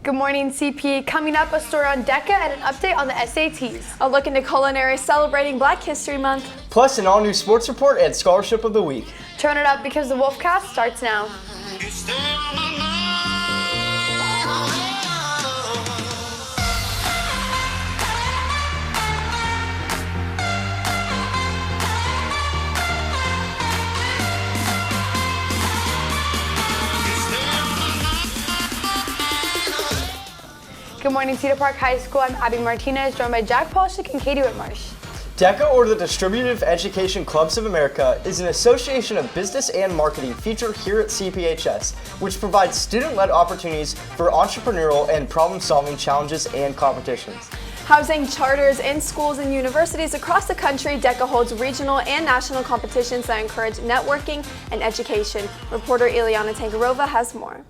Good morning, CP. Coming up, a story on DECA and an update on the SATs. A look into culinary celebrating Black History Month. Plus an all-new sports report and scholarship of the week. Turn it up because the Wolfcast starts now. Good morning, Cedar Park High School. I'm Abby Martinez, joined by Jack Polshik and Katie Whitmarsh. DECA, or the Distributive Education Clubs of America, is an association of business and marketing featured here at CPHS, which provides student-led opportunities for entrepreneurial and problem-solving challenges and competitions. Housing charters in schools and universities across the country, DECA holds regional and national competitions that encourage networking and education. Reporter Ileana Tangarova has more.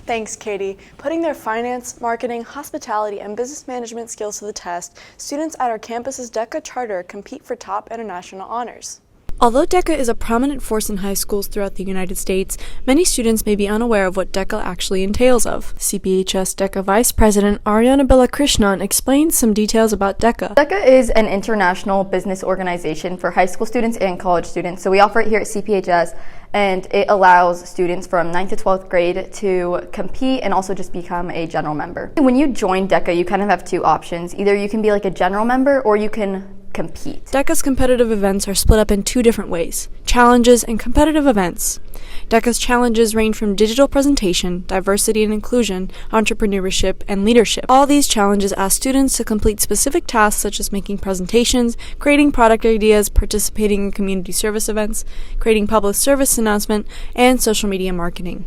Thanks, Katie. Putting their finance, marketing, hospitality, and business management skills to the test, students at our campus's DECA charter compete for top international honors. Although DECA is a prominent force in high schools throughout the United States, many students may be unaware of what DECA actually entails of. CPHS DECA Vice President Ariana Balakrishnan explains some details about DECA. DECA is an international business organization for high school students and college students. So we offer it here at CPHS, and it allows students from 9th to 12th grade to compete and also just become a general member. When you join DECA, you kind of have two options. Either you can be like a general member or you can compete. DECA's competitive events are split up in two different ways: challenges and competitive events. DECA's challenges range from digital presentation, diversity and inclusion, entrepreneurship, and leadership. All these challenges ask students to complete specific tasks such as making presentations, creating product ideas, participating in community service events, creating public service announcement, and social media marketing.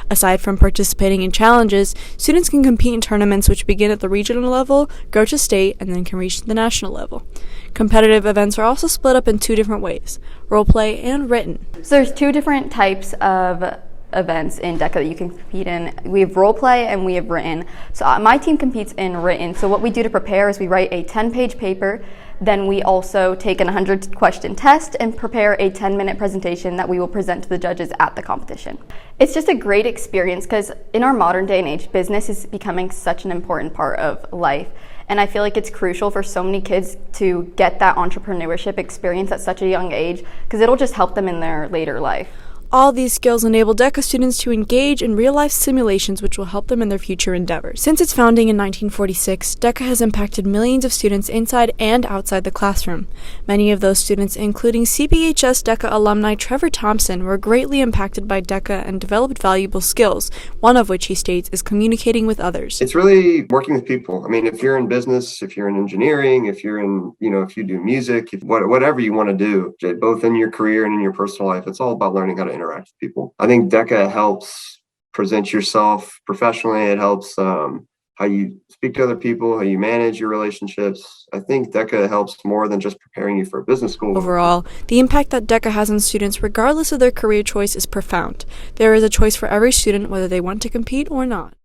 Aside from participating in challenges, students can compete in tournaments which begin at the regional level, grow to state, and then can reach the national level. Competitive events are also split up in two different ways: role play and written. So there's two different types of events in DECA that you can compete in. We have role play and we have written. So my team competes in written. So what we do to prepare is we write a 10-page paper. Then we also take an 100-question test and prepare a 10-minute presentation that we will present to the judges at the competition. It's just a great experience because in our modern day and age, business is becoming such an important part of life. And I feel like it's crucial for so many kids to get that entrepreneurship experience at such a young age because it'll just help them in their later life. All these skills enable DECA students to engage in real-life simulations which will help them in their future endeavors. Since its founding in 1946, DECA has impacted millions of students inside and outside the classroom. Many of those students, including CPHS DECA alumni Trevor Thompson, were greatly impacted by DECA and developed valuable skills, one of which he states is communicating with others. It's really working with people. I mean, if you're in business, if you're in engineering, if you're in, if you do music, whatever you want to do, both in your career and in your personal life, it's all about learning how to interact with people. I think DECA helps present yourself professionally. It helps how you speak to other people, how you manage your relationships. I think DECA helps more than just preparing you for a business school. Overall, the impact that DECA has on students, regardless of their career choice, is profound. There is a choice for every student whether they want to compete or not.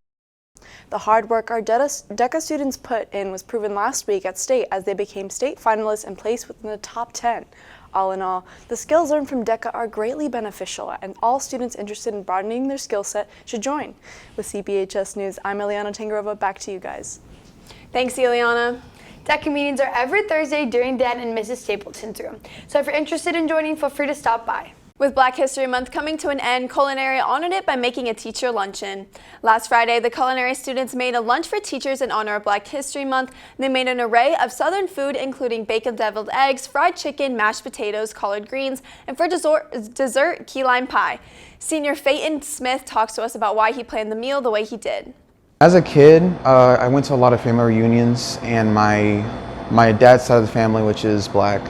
The hard work our DECA students put in was proven last week at state as they became state finalists and placed within the top 10. All in all, the skills learned from DECA are greatly beneficial, and all students interested in broadening their skill set should join. With CPHS News, I'm Ileana Tangarova. Back to you guys. Thanks, Ileana. DECA meetings are every Thursday during Dan and Mrs. Stapleton's room. So if you're interested in joining, feel free to stop by. With Black History Month coming to an end, Culinary honored it by making a teacher luncheon. Last Friday, the culinary students made a lunch for teachers in honor of Black History Month. They made an array of Southern food, including bacon deviled eggs, fried chicken, mashed potatoes, collard greens, and for dessert, key lime pie. Senior Phaeton Smith talks to us about why he planned the meal the way he did. As a kid, I went to a lot of family reunions, and my dad's side of the family, which is Black,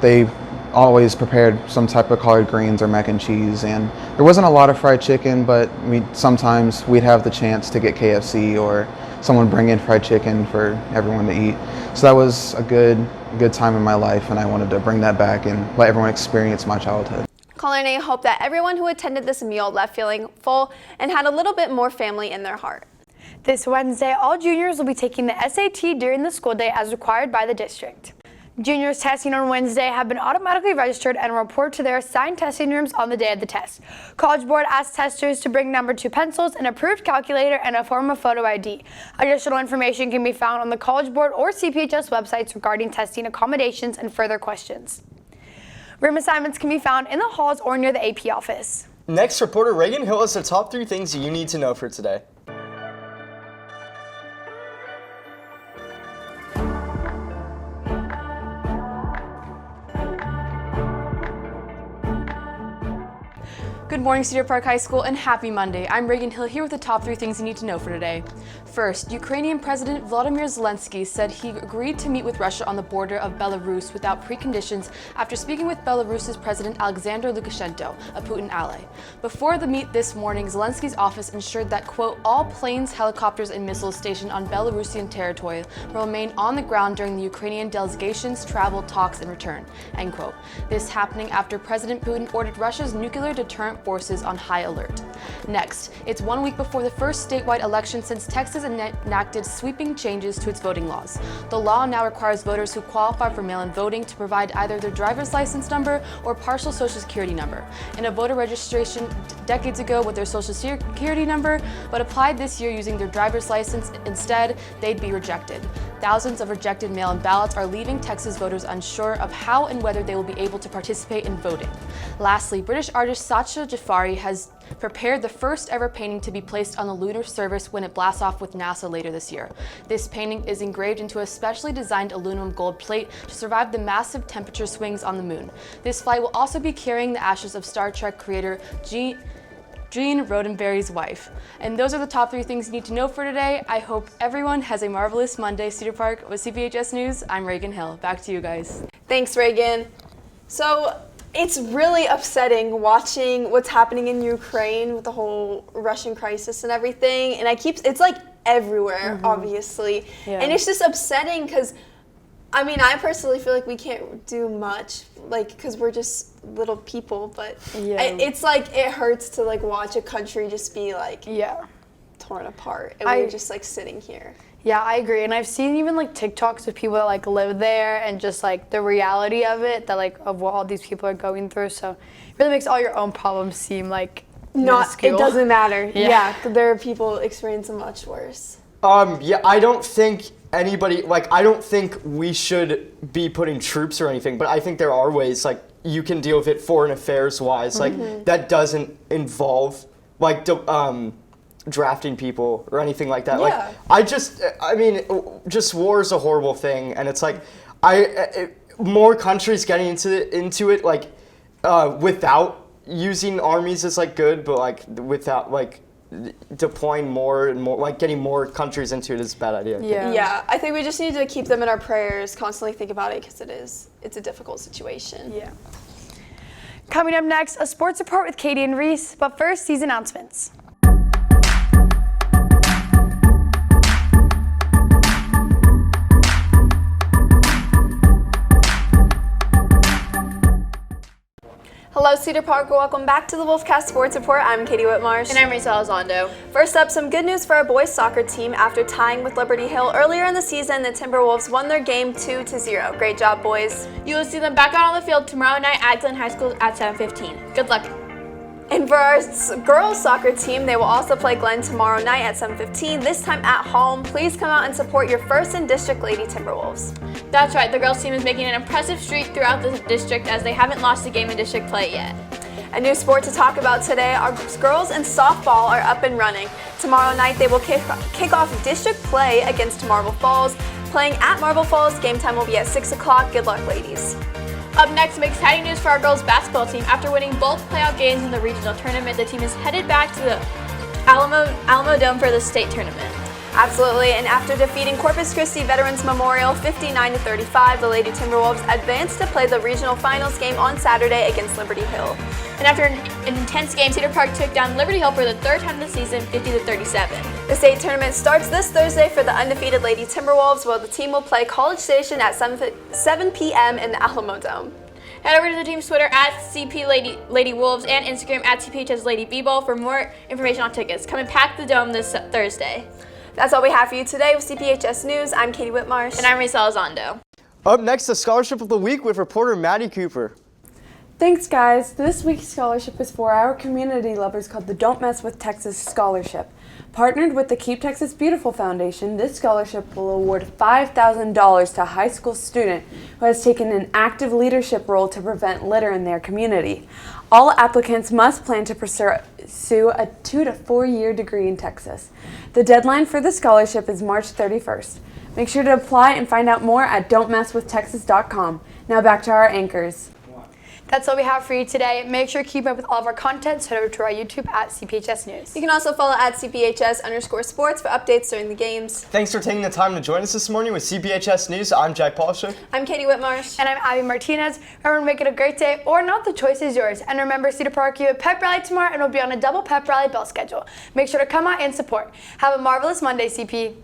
they always prepared some type of collard greens or mac and cheese, and there wasn't a lot of fried chicken, but sometimes we'd have the chance to get KFC or someone bring in fried chicken for everyone to eat. So that was a good time in my life, and I wanted to bring that back and let everyone experience my childhood. Culinary hoped that everyone who attended this meal left feeling full and had a little bit more family in their heart. This Wednesday, all juniors will be taking the SAT during the school day as required by the district. Juniors testing on Wednesday have been automatically registered and report to their assigned testing rooms on the day of the test. College Board asked testers to bring number 2 pencils, an approved calculator, and a form of photo ID. Additional information can be found on the College Board or CPHS websites regarding testing accommodations and further questions. Room assignments can be found in the halls or near the AP office. Next, reporter Reagan Hill has the top 3 things you need to know for today. Good morning, Cedar Park High School, and happy Monday. I'm Reagan Hill here with the top 3 things you need to know for today. First, Ukrainian President Volodymyr Zelensky said he agreed to meet with Russia on the border of Belarus without preconditions after speaking with Belarus's President Alexander Lukashenko, a Putin ally. Before the meet this morning, Zelensky's office ensured that, quote, all planes, helicopters, and missiles stationed on Belarusian territory will remain on the ground during the Ukrainian delegation's travel, talks, and return, end quote. This happening after President Putin ordered Russia's nuclear deterrent forces on high alert. Next, it's 1 week before the first statewide election since Texas enacted sweeping changes to its voting laws. The law now requires voters who qualify for mail-in voting to provide either their driver's license number or partial social security number. In a voter registration decades ago with their social security number, but applied this year using their driver's license instead, they'd be rejected. Thousands of rejected mail-in ballots are leaving Texas voters unsure of how and whether they will be able to participate in voting. Lastly, British artist Sacha Jafari has prepared the first ever painting to be placed on the lunar surface when it blasts off with NASA later this year. This painting is engraved into a specially designed aluminum gold plate to survive the massive temperature swings on the moon. This flight will also be carrying the ashes of Star Trek creator Gene Roddenberry's wife. And those are the top 3 things you need to know for today. I hope everyone has a marvelous Monday. Cedar Park with CPHS News, I'm Reagan Hill. Back to you guys. Thanks, Reagan. So it's really upsetting watching what's happening in Ukraine with the whole Russian crisis and everything. And it's like everywhere, obviously. Yeah. And it's just upsetting because, I mean, I personally feel like we can't do much, like, because we're just little people. But it's like it hurts to like watch a country just be like torn apart, and we're just like sitting here. Yeah, I agree. And I've seen even like TikToks of people that like live there and just like the reality of it, that like of what all these people are going through. So it really makes all your own problems seem like minuscule. It doesn't matter. Yeah. There are people experiencing much worse. I don't think I don't think we should be putting troops or anything, but I think there are ways like you can deal with it foreign affairs wise, like that doesn't involve like drafting people or anything like that. Yeah. Like just war is a horrible thing, and it's like more countries getting into it like without using armies is like good, but like without like deploying more and more, like getting more countries into it is a bad idea. Yeah, I think we just need to keep them in our prayers, constantly think about it, because it's a difficult situation. Yeah. Coming up next, a sports report with Katie and Reese, but first, these announcements. Hello, Cedar Park. Welcome back to the Wolfcast Sports Report. I'm Katie Whitmarsh. And I'm Risa Elizondo. First up, some good news for our boys soccer team. After tying with Liberty Hill earlier in the season, the Timberwolves won their game 2-0. Great job, boys. You will see them back out on the field tomorrow night at Glen High School at 7:15. Good luck. And for our girls soccer team, they will also play Glen tomorrow night at 7:15, this time at home. Please come out and support your first in district Lady Timberwolves. That's right, the girls team is making an impressive streak throughout the district as they haven't lost a game in district play yet. A new sport to talk about today, our girls in softball are up and running. Tomorrow night they will kick off district play against Marble Falls. Playing at Marble Falls, game time will be at 6 o'clock. Good luck, ladies. Up next, some exciting news for our girls basketball team. After winning both playoff games in the regional tournament, the team is headed back to the Alamo Dome for the state tournament. Absolutely, and after defeating Corpus Christi Veterans Memorial 59-35, the Lady Timberwolves advanced to play the regional finals game on Saturday against Liberty Hill. And after an intense game, Cedar Park took down Liberty Hill for the third time this season, 50-37. The state tournament starts this Thursday for the undefeated Lady Timberwolves, while the team will play College Station at 7 p.m. in the Alamo Dome. Head over to the team's Twitter at CP Lady Wolves and Instagram at CPHS Lady B-Ball for more information on tickets. Come and pack the dome this Thursday. That's all we have for you today with CPHS News. I'm Katie Whitmarsh. And I'm Risa Elizondo. Up next, the Scholarship of the Week with reporter Maddie Cooper. Thanks, guys. This week's scholarship is for our community lovers called the Don't Mess with Texas Scholarship. Partnered with the Keep Texas Beautiful Foundation, this scholarship will award $5,000 to a high school student who has taken an active leadership role to prevent litter in their community. All applicants must plan to pursue a 2 to 4 year degree in Texas. The deadline for the scholarship is March 31st. Make sure to apply and find out more at don'tmesswithtexas.com. Now back to our anchors. That's all we have for you today. Make sure to keep up with all of our content, so head over to our YouTube at CPHS News. You can also follow at CPHS_sports for updates during the games. Thanks for taking the time to join us this morning with CPHS News. I'm Jack Polisher. I'm Katie Whitmarsh. And I'm Abby Martinez. Remember to make it a great day or not, the choice is yours. And remember, Cedar Park, you have pep rally tomorrow and we'll be on a double pep rally bell schedule. Make sure to come out and support. Have a marvelous Monday, CP.